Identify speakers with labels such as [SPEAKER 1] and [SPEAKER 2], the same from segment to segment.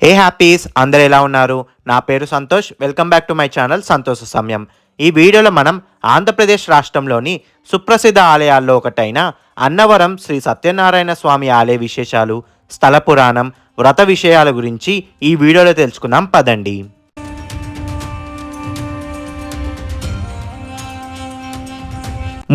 [SPEAKER 1] ఏ happies అందరు ఎలా ఉన్నారు? నా పేరు Santosh. Welcome back to my channel సంతోష సమయం. ఈ వీడియోలో మనం ఆంధ్రప్రదేశ్ రాష్ట్రంలోని సుప్రసిద్ధ ఆలయాల్లో ఒకటైన అన్నవరం శ్రీ సత్యనారాయణ స్వామి ఆలయ విశేషాలు, స్థల పురాణం, వ్రత విషయాల గురించి ఈ వీడియోలో తెలుసుకుందాం. పదండి.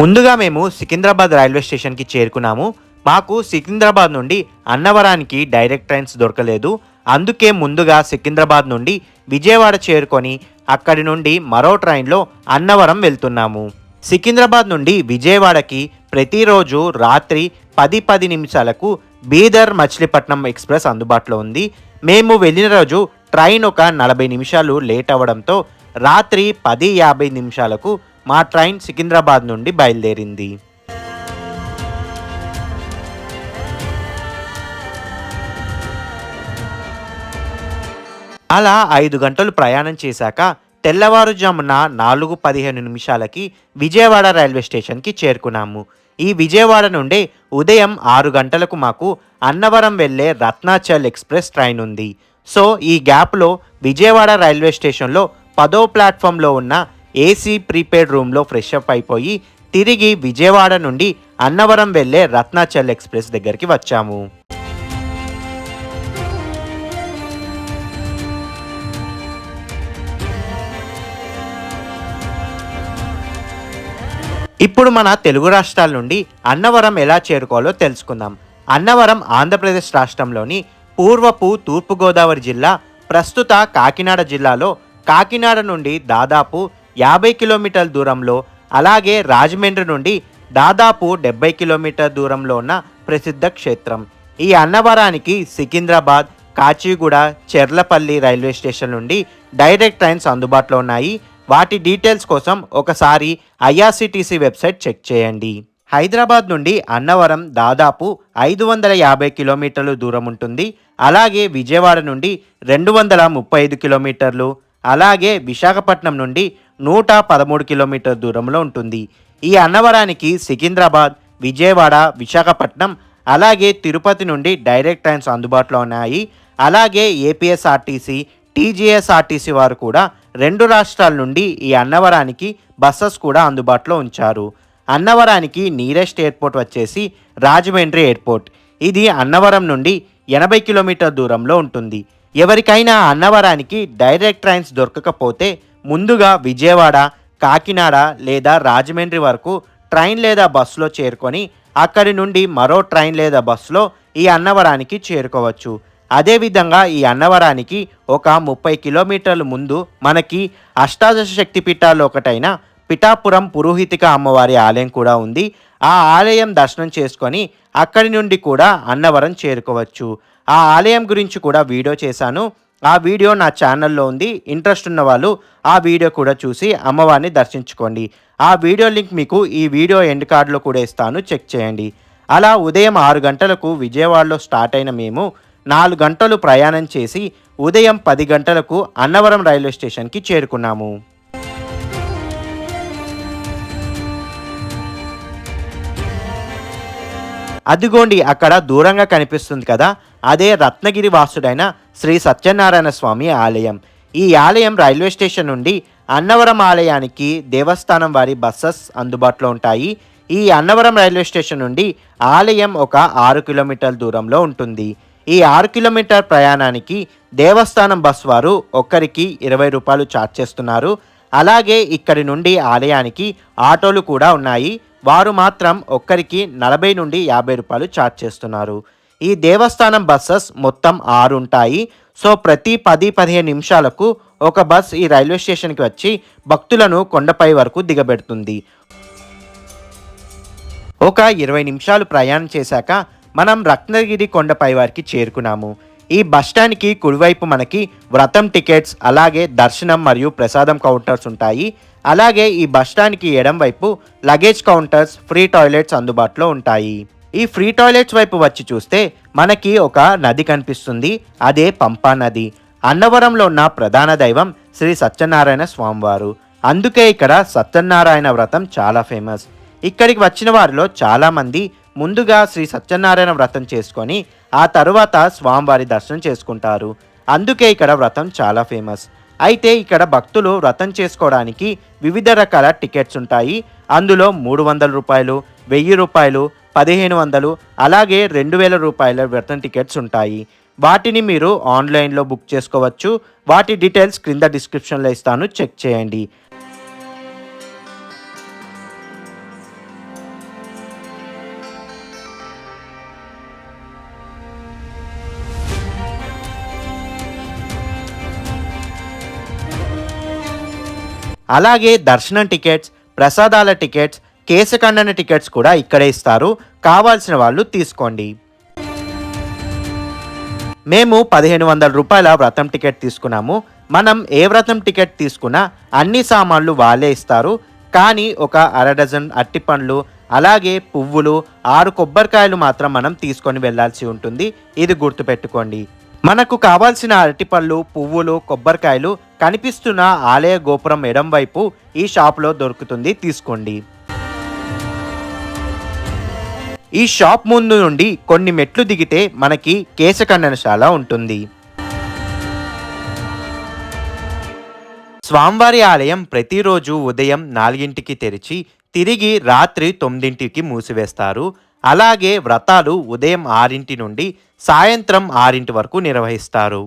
[SPEAKER 1] ముందుగా మేము సికింద్రాబాద్ రైల్వే స్టేషన్కి చేరుకున్నాము. మాకు సికింద్రాబాద్ నుండి అన్నవరానికి డైరెక్ట్ ట్రైన్స్ దొరకలేదు. అందుకే ముందుగా సికింద్రాబాద్ నుండి విజయవాడ చేరుకొని అక్కడి నుండి మరో ట్రైన్లో అన్నవరం వెళ్తున్నాము. సికింద్రాబాద్ నుండి విజయవాడకి ప్రతిరోజు రాత్రి 10:10 నిమిషాలకు బీదర్ మచిలీపట్నం ఎక్స్ప్రెస్ అందుబాటులో ఉంది. మేము వెళ్ళిన రోజు ట్రైన్ ఒక 40 నిమిషాలు లేట్ అవ్వడంతో రాత్రి 10:50 నిమిషాలకు మా ట్రైన్ సికింద్రాబాద్ నుండి బయలుదేరింది. అలా 5 గంటలు ప్రయాణం చేశాక తెల్లవారుజామున 4:15 నిమిషాలకి విజయవాడ రైల్వే స్టేషన్కి చేరుకున్నాము. ఈ విజయవాడ నుండి ఉదయం 6 గంటలకు మాకు అన్నవరం వెళ్ళే రత్నాచల్ ఎక్స్ప్రెస్ ట్రైన్ ఉంది. సో ఈ గ్యాప్లో విజయవాడ రైల్వే స్టేషన్లో 10వ ప్లాట్ఫామ్లో ఉన్న ఏసీ ప్రీపెయిడ్ రూమ్లో ఫ్రెష్ అప్ అయిపోయి తిరిగి విజయవాడ నుండి అన్నవరం వెళ్ళే రత్నాచల్ ఎక్స్ప్రెస్ దగ్గరికి వచ్చాము. ఇప్పుడు మన తెలుగు రాష్ట్రాల నుండి అన్నవరం ఎలా చేరుకోవాలో తెలుసుకుందాం. అన్నవరం ఆంధ్రప్రదేశ్ రాష్ట్రంలోని పూర్వపు తూర్పుగోదావరి జిల్లా, ప్రస్తుత కాకినాడ జిల్లాలో కాకినాడ నుండి దాదాపు 50 కిలోమీటర్ల దూరంలో, అలాగే రాజమండ్రి నుండి దాదాపు 70 కిలోమీటర్ల దూరంలో ఉన్న ప్రసిద్ధ క్షేత్రం. ఈ అన్నవరానికి సికింద్రాబాద్, కాచిగూడ, చెర్లపల్లి రైల్వే స్టేషన్ నుండి డైరెక్ట్ ట్రైన్స్ అందుబాటులో ఉన్నాయి. వాటి డీటెయిల్స్ కోసం ఒకసారి ఐఆర్సిటీసీ వెబ్సైట్ చెక్ చేయండి. హైదరాబాద్ నుండి అన్నవరం దాదాపు 550 కిలోమీటర్లు దూరం ఉంటుంది. అలాగే విజయవాడ నుండి 235 కిలోమీటర్లు, అలాగే విశాఖపట్నం నుండి 113 కిలోమీటర్ దూరంలో ఉంటుంది. ఈ అన్నవరానికి సికింద్రాబాద్, విజయవాడ, విశాఖపట్నం, అలాగే తిరుపతి నుండి డైరెక్ట్ ట్రైన్స్ అందుబాటులో ఉన్నాయి. అలాగే ఏపీఎస్ఆర్టీసీ, టీజీఎస్ఆర్టీసీ వారు కూడా 2 రాష్ట్రాల నుండి ఈ అన్నవరానికి బస్సెస్ కూడా అందుబాటులో ఉంచారు. అన్నవరానికి నియరెస్ట్ ఎయిర్పోర్ట్ వచ్చేసి రాజమండ్రి ఎయిర్పోర్ట్. ఇది అన్నవరం నుండి 80 కిలోమీటర్ దూరంలో ఉంటుంది. ఎవరికైనా అన్నవరానికి డైరెక్ట్ ట్రైన్స్ దొరకకపోతే ముందుగా విజయవాడ, కాకినాడ లేదా రాజమండ్రి వరకు ట్రైన్ లేదా బస్సులో చేరుకొని అక్కడి నుండి మరో ట్రైన్ లేదా బస్సులో ఈ అన్నవరానికి చేరుకోవచ్చు. అదేవిధంగా ఈ అన్నవరానికి ఒక 30 కిలోమీటర్ల ముందు మనకి అష్టాదశ శక్తి పీఠాల్లో ఒకటైన పిఠాపురం పురోహితిక అమ్మవారి ఆలయం కూడా ఉంది. ఆ ఆలయం దర్శనం చేసుకొని అక్కడి నుండి కూడా అన్నవరం చేరుకోవచ్చు. ఆ ఆలయం గురించి కూడా వీడియో చేశాను. ఆ వీడియో నా ఛానల్లో ఉంది. ఇంట్రెస్ట్ ఉన్న వాళ్ళు ఆ వీడియో కూడా చూసి అమ్మవారిని దర్శించుకోండి. ఆ వీడియో లింక్ మీకు ఈ వీడియో ఎండ్ కార్డులో కూడా ఇస్తాను, చెక్ చేయండి. అలా ఉదయం 6 గంటలకు విజయవాడలో స్టార్ట్ అయిన మేము 4 గంటలు ప్రయాణం చేసి ఉదయం 10 గంటలకు అన్నవరం రైల్వే స్టేషన్కి చేరుకున్నాము. అదిగోండి అక్కడ దూరంగా కనిపిస్తుంది కదా, అదే రత్నగిరి వాసుడైన శ్రీ సత్యనారాయణ స్వామి ఆలయం. ఈ ఆలయం రైల్వే స్టేషన్ నుండి అన్నవరం ఆలయానికి దేవస్థానం వారి బస్సెస్ అందుబాటులో ఉంటాయి. ఈ అన్నవరం రైల్వే స్టేషన్ నుండి ఆలయం ఒక 6 కిలోమీటర్ల దూరంలో ఉంటుంది. ఈ 6 కిలోమీటర్ ప్రయాణానికి దేవస్థానం బస్ వారు ఒక్కరికి 20 రూపాయలు ఛార్జ్ చేస్తున్నారు. అలాగే ఇక్కడి నుండి ఆలయానికి ఆటోలు కూడా ఉన్నాయి. వారు మాత్రం ఒక్కరికి 40 నుండి 50 రూపాయలు ఛార్జ్ చేస్తున్నారు. ఈ దేవస్థానం బస్సెస్ మొత్తం 6 ఉంటాయి. సో ప్రతి 10-15 నిమిషాలకు ఒక బస్ ఈ రైల్వే స్టేషన్కి వచ్చి భక్తులను కొండపై వరకు దిగబెడుతుంది. ఒక 20 నిమిషాలు ప్రయాణం చేశాక మనం రత్నగిరి కొండపై వారికి చేరుకున్నాము. ఈ బస్టాండ్కి కుడివైపు మనకి వ్రతం టికెట్స్, అలాగే దర్శనం మరియు ప్రసాదం కౌంటర్స్ ఉంటాయి. అలాగే ఈ బస్టాండ్కి ఎడం వైపు లగేజ్ కౌంటర్స్, ఫ్రీ టాయిలెట్స్ అందుబాటులో ఉంటాయి. ఈ ఫ్రీ టాయిలెట్స్ వైపు వచ్చి చూస్తే మనకి ఒక నది కనిపిస్తుంది. అదే పంపా నది. అన్నవరంలో ఉన్న ప్రధాన దైవం శ్రీ సత్యనారాయణ స్వామివారు. అందుకే ఇక్కడ సత్యనారాయణ వ్రతం చాలా ఫేమస్. ఇక్కడికి వచ్చిన వారిలో చాలామంది ముందుగా శ్రీ సత్యనారాయణ వ్రతం చేసుకొని ఆ తరువాత స్వామివారి దర్శనం చేసుకుంటారు. అందుకే ఇక్కడ వ్రతం చాలా ఫేమస్. అయితే ఇక్కడ భక్తులు వ్రతం చేసుకోవడానికి వివిధ రకాల టికెట్స్ ఉంటాయి. అందులో 300 రూపాయలు, 1000 రూపాయలు, 1500, అలాగే 2000 రూపాయల వ్రతం టికెట్స్ ఉంటాయి. వాటిని మీరు ఆన్లైన్లో బుక్ చేసుకోవచ్చు. వాటి డీటెయిల్స్ క్రింద డిస్క్రిప్షన్లో ఇస్తాను, చెక్ చేయండి. అలాగే దర్శనం టికెట్స్, ప్రసాదాల టికెట్స్, కేశఖండన టికెట్స్ కూడా ఇక్కడే ఇస్తారు. కావాల్సిన వాళ్ళు తీసుకోండి. మేము 1500 రూపాయల వ్రతం టికెట్ తీసుకున్నాము. మనం ఏ వ్రతం టికెట్ తీసుకున్నా అన్ని సామాన్లు వాళ్ళే ఇస్తారు. కానీ ఒక అర డజన్ అట్టిపండ్లు, అలాగే పువ్వులు, 6 కొబ్బరికాయలు మాత్రం మనం తీసుకొని వెళ్ళాల్సి ఉంటుంది. ఇది గుర్తుపెట్టుకోండి. మనకు కావాల్సిన అరటిపళ్ళు, పువ్వులు, కొబ్బరికాయలు కనిపిస్తున్న ఆలయ గోపురం ఎడం వైపు ఈ షాప్లో దొరుకుతుంది, తీసుకోండి. ఈ షాప్ ముందు నుండి కొన్ని మెట్లు దిగితే మనకి కేశఖండనశాల ఉంటుంది. స్వామివారి ఆలయం ప్రతిరోజు ఉదయం 4ంటికి తెరిచి తిరిగి రాత్రి 9ంటికి మూసివేస్తారు. అలాగే వ్రతాలు ఉదయం 6 నుండి సాయంత్రం 6 వరకు నిర్వహిస్తారు.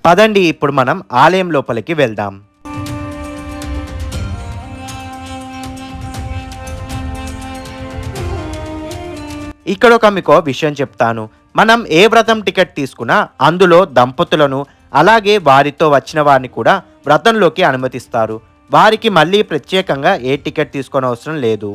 [SPEAKER 1] పదండి, ఇప్పుడు మనం ఆలయం లోపలికి వెళ్దాం. ఇక్కడ మీకు విషయం చెప్తాను. మనం ఏ వ్రతం టికెట్ తీసుకున్నా అందులో దంపతులను, అలాగే వారితో వచ్చిన వారిని కూడా వ్రతంలోకి అనుమతిస్తారు. వారికి మళ్ళీ ప్రత్యేకంగా ఏ టికెట్ తీసుకొని అవసరం లేదు.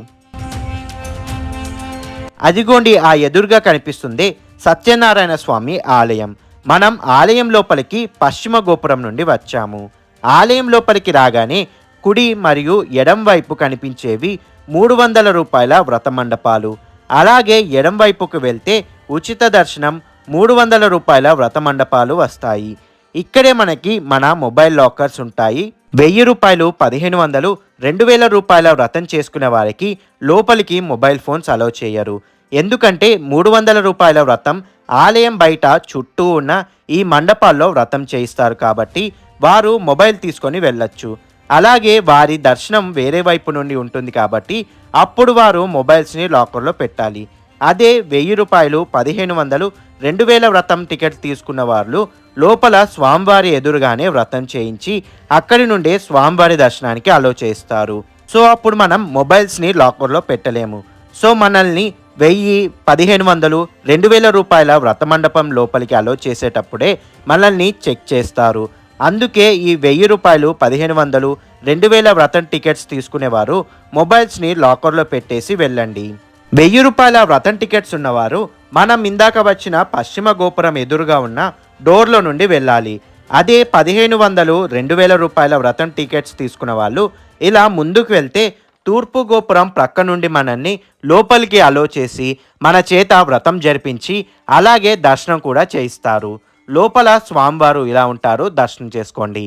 [SPEAKER 1] అదిగోండి, ఆ ఎదురుగా కనిపిస్తుంది సత్యనారాయణ స్వామి ఆలయం. మనం ఆలయం లోపలికి పశ్చిమ గోపురం నుండి వచ్చాము. ఆలయం లోపలికి రాగానే కుడి మరియు ఎడం వైపు కనిపించేవి 300 రూపాయల వ్రత మండపాలు. అలాగే ఎడం వైపుకు వెళ్తే ఉచిత దర్శనం 300 రూపాయల వ్రత మండపాలు వస్తాయి. ఇక్కడే మనకి మన మొబైల్ లాకర్స్ ఉంటాయి. 1000 రూపాయలు, 1500, 2000 రూపాయల వ్రతం చేసుకునే వారికి లోపలికి మొబైల్ ఫోన్స్ అలౌ చేయరు. ఎందుకంటే 300 రూపాయల వ్రతం ఆలయం బయట చుట్టూ ఉన్న ఈ మండపాల్లో వ్రతం చేయిస్తారు కాబట్టి వారు మొబైల్ తీసుకొని వెళ్ళొచ్చు. అలాగే వారి దర్శనం వేరే వైపు నుండి ఉంటుంది కాబట్టి అప్పుడు వారు మొబైల్స్ని లాకర్లో పెట్టాలి. అదే 1000 రూపాయలు, 1500, 2000 వ్రతం టికెట్ తీసుకున్న వాళ్ళు లోపల స్వామివారి ఎదురుగానే వ్రతం చేయించి అక్కడి నుండే స్వామివారి దర్శనానికి అలో చేస్తారు. సో అప్పుడు మనం మొబైల్స్ని లాకర్లో పెట్టలేము. సో మనల్ని 1000, 1500, 2000 రూపాయల వ్రత మండపం లోపలికి అలో చేసేటప్పుడే మనల్ని చెక్ చేస్తారు. అందుకే ఈ 1000 రూపాయలు, 1500, 2000 వ్రతం టికెట్స్ తీసుకునేవారు మొబైల్స్ని లాకర్లో పెట్టేసి వెళ్ళండి. 1000 రూపాయల వ్రతం టికెట్స్ ఉన్నవారు మనం ఇందాక వచ్చిన పశ్చిమ గోపురం ఎదురుగా ఉన్న డోర్లో నుండి వెళ్ళాలి. అదే 1500, 2000 రూపాయల వ్రతం టికెట్స్ తీసుకున్న వాళ్ళు ఇలా ముందుకు వెళ్తే తూర్పు గోపురం ప్రక్క నుండి మనల్ని లోపలికి అలో చేసి మన చేత వ్రతం జరిపించి అలాగే దర్శనం కూడా చేయిస్తారు. లోపల స్వామివారు ఇలా ఉంటారు, దర్శనం చేసుకోండి.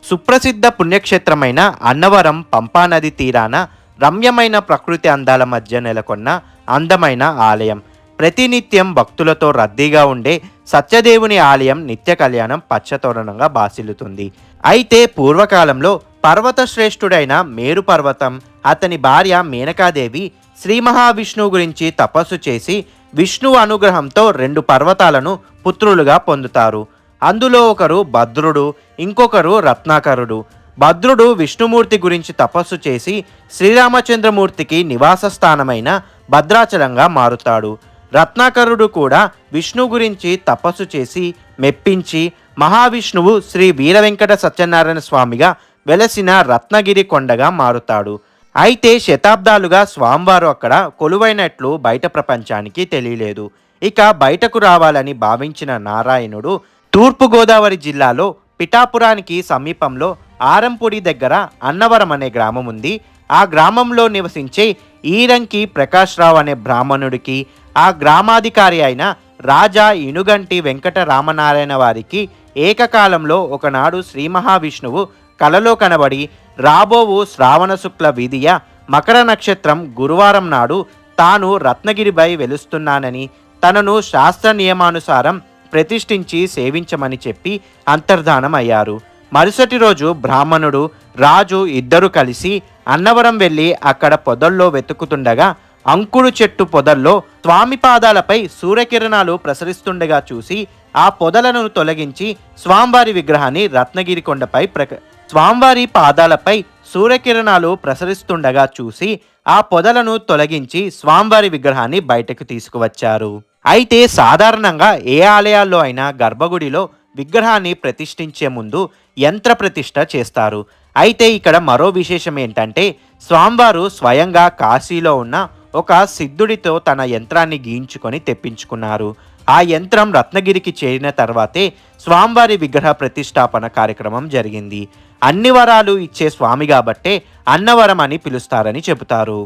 [SPEAKER 1] సుప్రసిద్ధ పుణ్యక్షేత్రమైన అన్నవరం పంపా నది తీరాన రమ్యమైన ప్రకృతి అందాల మధ్య నెలకొన్న అందమైన ఆలయం. ప్రతినిత్యం భక్తులతో రద్దీగా ఉండే సత్యదేవుని ఆలయం నిత్య కళ్యాణం పచ్చతోరణంగా బాసిల్లుతుంది. అయితే పూర్వకాలంలో పర్వత శ్రేష్ఠుడైన మేరు పర్వతం, అతని భార్య మేనకాదేవి శ్రీ మహావిష్ణువు గురించి తపస్సు చేసి విష్ణువు అనుగ్రహంతో 2 పర్వతాలను పుత్రులుగా పొందుతారు. అందులో ఒకరు భద్రుడు, ఇంకొకరు రత్నాకరుడు. భద్రుడు విష్ణుమూర్తి గురించి తపస్సు చేసి శ్రీరామచంద్రమూర్తికి నివాస స్థానమైన భద్రాచలంగా మారుతాడు. రత్నాకరుడు కూడా విష్ణు గురించి తపస్సు చేసి మెప్పించి మహావిష్ణువు శ్రీ వీరవెంకట సత్యనారాయణ స్వామిగా వెలసిన రత్నగిరి కొండగా మారుతాడు. అయితే శతాబ్దాలుగా స్వామివారు అక్కడ కొలువైనట్లు బయట ప్రపంచానికి తెలియలేదు. ఇక బయటకు రావాలని భావించిన నారాయణుడు తూర్పుగోదావరి జిల్లాలో పిఠాపురానికి సమీపంలో ఆరంపూడి దగ్గర అన్నవరం అనే గ్రామం ఉంది. ఆ గ్రామంలో నివసించే ఈరంకి ప్రకాశ్రావు అనే బ్రాహ్మణుడికి ఆ గ్రామాధికారి అయిన రాజా ఇనుగంటి వెంకట రామనారాయణ వారికి ఏకకాలంలో ఒకనాడు శ్రీ మహావిష్ణువు కలలో కనబడి రాబోవు శ్రావణ శుక్ల విధియ మకర నక్షత్రం గురువారం నాడు తాను రత్నగిరిపై వెలుస్తున్నానని తనను శాస్త్ర నియమానుసారం ప్రతిష్ఠించి సేవించమని చెప్పి అంతర్ధానం అయ్యారు. మరుసటి రోజు బ్రాహ్మణుడు రాజు ఇద్దరు కలిసి అన్నవరం వెళ్ళి అక్కడ పొదల్లో వెతుకుతుండగా అంకుడు చెట్టు పొదల్లో స్వామి పాదాలపై సూర్యకిరణాలు ప్రసరిస్తుండగా చూసి ఆ పొదలను తొలగించి స్వామివారి విగ్రహాన్ని రత్నగిరి కొండపై స్వామివారి పాదాలపై సూర్యకిరణాలు ప్రసరిస్తుండగా చూసి ఆ పొదలను తొలగించి స్వామివారి విగ్రహాన్ని బయటకు తీసుకువచ్చారు. అయితే సాధారణంగా ఏ ఆలయాల్లో అయినా గర్భగుడిలో విగ్రహాన్ని ప్రతిష్ఠించే ముందు యంత్ర ప్రతిష్ఠ చేస్తారు. అయితే ఇక్కడ మరో విశేషం ఏంటంటే స్వామివారు స్వయంగా కాశీలో ఉన్న ఒక సిద్ధుడితో తన యంత్రాన్ని గీయించుకొని తెప్పించుకున్నారు. ఆ యంత్రం రత్నగిరికి చేరిన తర్వాతే స్వామివారి విగ్రహ ప్రతిష్టాపన కార్యక్రమం జరిగింది. అన్ని వరాలు ఇచ్చే స్వామి కాబట్టే అన్నవరం అని పిలుస్తారని చెబుతారు.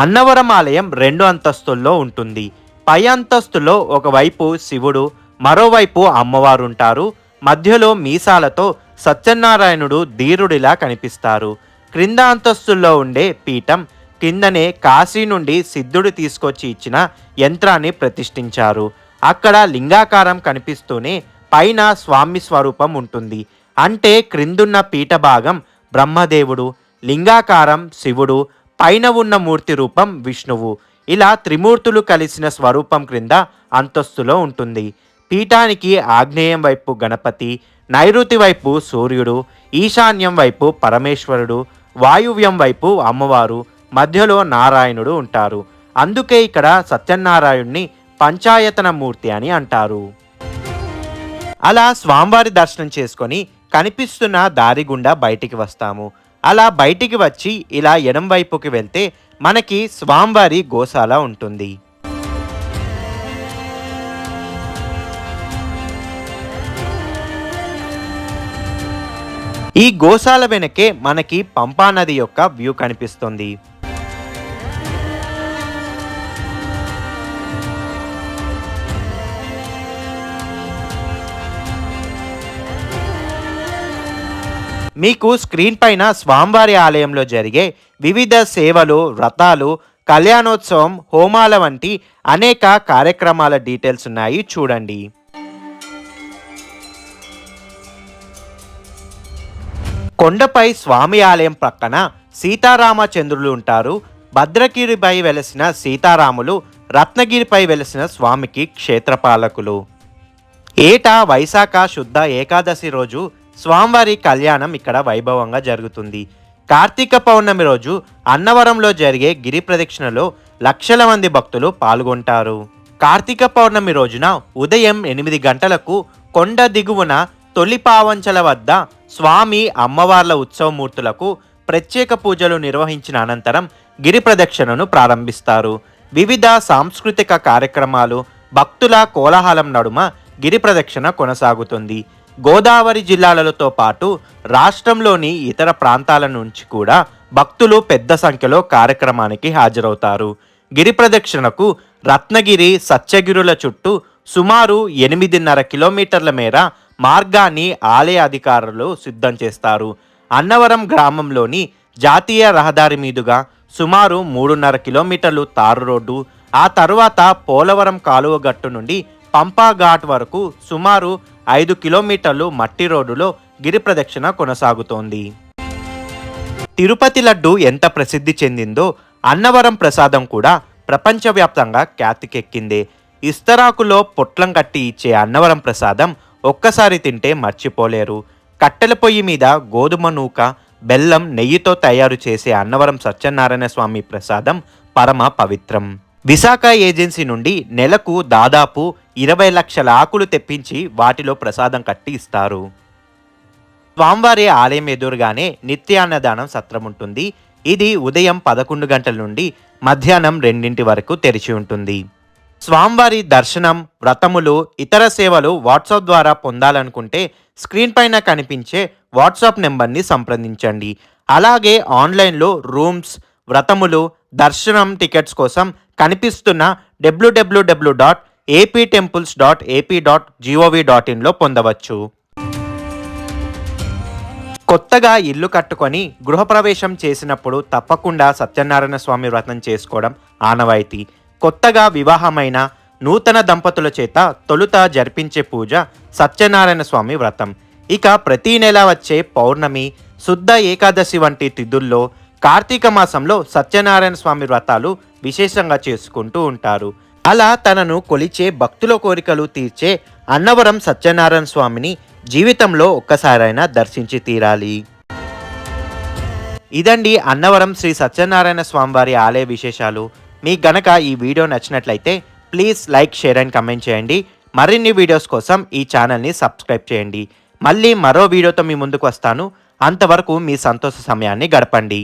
[SPEAKER 1] అన్నవరం ఆలయం 2 అంతస్తుల్లో ఉంటుంది. పై అంతస్తులో ఒకవైపు శివుడు, మరోవైపు అమ్మవారు ఉంటారు. మధ్యలో మీసాలతో సత్యనారాయణుడు ధీరుడిలా కనిపిస్తారు. క్రింద అంతస్తుల్లో ఉండే పీఠం కిందనే కాశీ నుండి సిద్ధుడు తీసుకొచ్చి ఇచ్చిన యంత్రాన్ని ప్రతిష్ఠించారు. అక్కడ లింగాకారం కనిపిస్తూనే పైన స్వామి స్వరూపం ఉంటుంది. అంటే క్రిందున్న పీఠ భాగం బ్రహ్మదేవుడు, లింగాకారం శివుడు, పైన ఉన్న మూర్తి రూపం విష్ణువు. ఇలా త్రిమూర్తులు కలిసిన స్వరూపం క్రింద అంతస్తులో ఉంటుంది. పీఠానికి ఆగ్నేయం వైపు గణపతి, నైరుతి వైపు సూర్యుడు, ఈశాన్యం వైపు పరమేశ్వరుడు, వాయువ్యం వైపు అమ్మవారు, మధ్యలో నారాయణుడు ఉంటారు. అందుకే ఇక్కడ సత్యనారాయణుణ్ణి పంచాయతన మూర్తి అని అంటారు. అలా స్వామివారి దర్శనం చేసుకొని కనిపిస్తున్న దారి గుండా బయటికి వస్తాము. అలా బయటికి వచ్చి ఇలా ఎడం వైపుకి వెళ్తే మనకి స్వామివారి గోశాల ఉంటుంది. ఈ గోశాల వెనకే మనకి పంపా నది యొక్క వ్యూ కనిపిస్తుంది. మీకు స్క్రీన్ పైన స్వామివారి ఆలయంలో జరిగే వివిధ సేవలు, వ్రతాలు, కళ్యాణోత్సవం, హోమాల వంటి అనేక కార్యక్రమాల డీటెయిల్స్ ఉన్నాయి, చూడండి. కొండపై స్వామి ఆలయం పక్కన సీతారామచంద్రులు ఉంటారు. భద్రగిరిపై వెలసిన సీతారాములు, రత్నగిరిపై వెలసిన స్వామికి క్షేత్రపాలకులు. ఏటా వైశాఖ శుద్ధ ఏకాదశి రోజు స్వామివారి కళ్యాణం ఇక్కడ వైభవంగా జరుగుతుంది. కార్తీక పౌర్ణమి రోజు అన్నవరంలో జరిగే గిరి ప్రదక్షిణలో లక్షల మంది భక్తులు పాల్గొంటారు. కార్తీక పౌర్ణమి రోజున ఉదయం 8 గంటలకు కొండ దిగువన తొలి పావంచల వద్ద స్వామి అమ్మవార్ల ఉత్సవమూర్తులకు ప్రత్యేక పూజలు నిర్వహించిన అనంతరం గిరి ప్రదక్షిణను ప్రారంభిస్తారు. వివిధ సాంస్కృతిక కార్యక్రమాలు, భక్తుల కోలాహలం నడుమ గిరి ప్రదక్షిణ కొనసాగుతుంది. గోదావరి జిల్లాలతో పాటు రాష్ట్రంలోని ఇతర ప్రాంతాల నుంచి కూడా భక్తులు పెద్ద సంఖ్యలో కార్యక్రమానికి హాజరవుతారు. గిరి ప్రదక్షిణకు రత్నగిరి, సత్యగిరుల చుట్టూ సుమారు 8.5 కిలోమీటర్ల మేర మార్గాన్ని ఆలయ అధికారులు సిద్ధం చేస్తారు. అన్నవరం గ్రామంలోని జాతీయ రహదారి మీదుగా సుమారు 3.5 కిలోమీటర్లు తారు రోడ్డు, ఆ తరువాత పోలవరం కాలువ గట్టు నుండి పంపా ఘాట్ వరకు సుమారు 5 కిలోమీటర్లు మట్టి రోడ్డులో గిరి ప్రదక్షిణ కొనసాగుతోంది. తిరుపతి లడ్డు ఎంత ప్రసిద్ధి చెందిందో అన్నవరం ప్రసాదం కూడా ప్రపంచవ్యాప్తంగా ఖ్యాతికెక్కింది. ఇస్తరాకులో పొట్లం కట్టి ఇచ్చే అన్నవరం ప్రసాదం ఒక్కసారి తింటే మర్చిపోలేరు. కట్టెల పొయ్యి మీద గోధుమ నూక, బెల్లం, నెయ్యితో తయారు చేసే అన్నవరం సత్యనారాయణ స్వామి ప్రసాదం పరమ పవిత్రం. విశాఖ ఏజెన్సీ నుండి నెలకు దాదాపు 20 లక్షల ఆకులు తెప్పించి వాటిలో ప్రసాదం కట్టి ఇస్తారు. స్వామివారి ఆలయం ఎదురుగానే నిత్యాన్నదానం సత్రం ఉంటుంది. ఇది ఉదయం 11 గంటల నుండి మధ్యాహ్నం 2 వరకు తెరిచి ఉంటుంది. స్వామివారి దర్శనం, వ్రతములు, ఇతర సేవలు వాట్సాప్ ద్వారా పొందాలనుకుంటే స్క్రీన్ పైన కనిపించే వాట్సాప్ నెంబర్ని సంప్రదించండి. అలాగే ఆన్లైన్లో రూమ్స్, వ్రతములు, దర్శనం టికెట్స్ కోసం కనిపిస్తున్న www.aptemples.ap.gov.in పొందవచ్చు. కొత్తగా ఇల్లు కట్టుకొని గృహప్రవేశం చేసినప్పుడు తప్పకుండా సత్యనారాయణ స్వామి వ్రతం చేసుకోవడం ఆనవాయితీ. కొత్తగా వివాహమైన నూతన దంపతుల చేత తొలుత జరిపించే పూజ సత్యనారాయణ స్వామి వ్రతం. ఇక ప్రతీ నెల వచ్చే పౌర్ణమి, శుద్ధ ఏకాదశి వంటి తిథుల్లో కార్తీక మాసంలో సత్యనారాయణ స్వామి వ్రతాలు విశేషంగా చేసుకుంటూ ఉంటారు. అలా తనను కొలిచే భక్తుల కోరికలు తీర్చే అన్నవరం సత్యనారాయణ స్వామిని జీవితంలో ఒక్కసారైనా దర్శించి తీరాలి. ఇదండి అన్నవరం శ్రీ సత్యనారాయణ స్వామివారి ఆలయ విశేషాలు. మీకు గనక ఈ వీడియో నచ్చినట్లయితే please like, share and comment చేయండి. మరిన్ని వీడియోస్ కోసం ఈ ఛానల్ని సబ్స్క్రైబ్ చేయండి. మళ్ళీ మరో వీడియోతో మీ ముందుకు వస్తాను. అంతవరకు మీ సంతోష సమయాన్ని గడపండి.